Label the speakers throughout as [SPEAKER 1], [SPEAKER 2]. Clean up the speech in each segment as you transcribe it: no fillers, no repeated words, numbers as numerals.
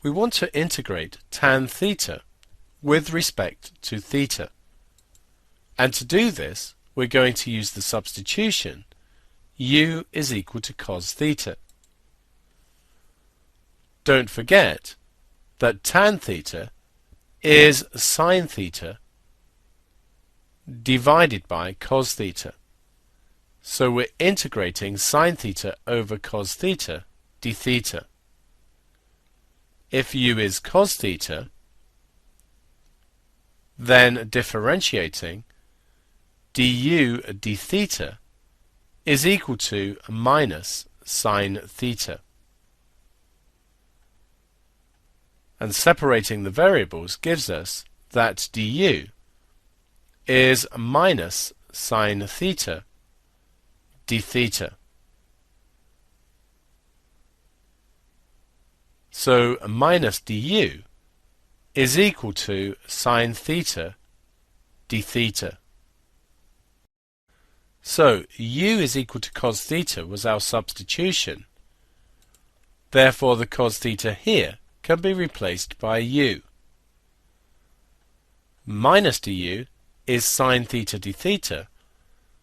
[SPEAKER 1] we want to integrate tan theta with respect to theta. And to do this, we're going to use the substitution u is equal to cos theta. Don't forget that tan theta is sine theta divided by cos theta. So we're integrating sine theta over cos theta d theta. If u is cos theta, then differentiating du d theta is equal to minus sine theta. And separating the variables gives us that du is minus sine theta d theta. So minus du is equal to sine theta d theta. So u is equal to cos theta was our substitution. Therefore the cos theta here can be replaced by u. Minus du is sine theta d theta,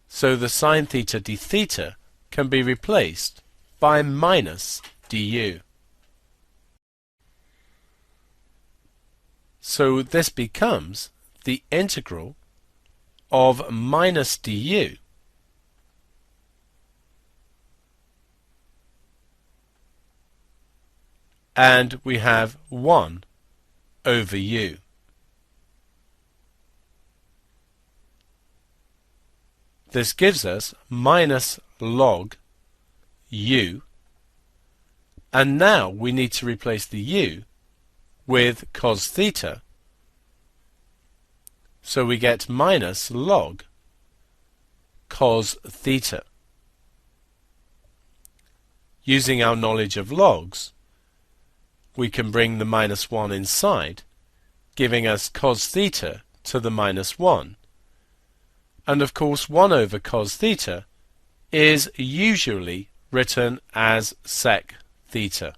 [SPEAKER 1] so the sine theta d theta can be replaced by minus du. So this becomes the integral of minus du and we have 1 over u. This gives us minus log u, and now we need to replace the u with cos theta, so we get minus log cos theta. Using our knowledge of logs, we can bring the minus 1 inside, giving us cos theta to the minus 1. And of course 1 over cos theta is usually written as sec theta.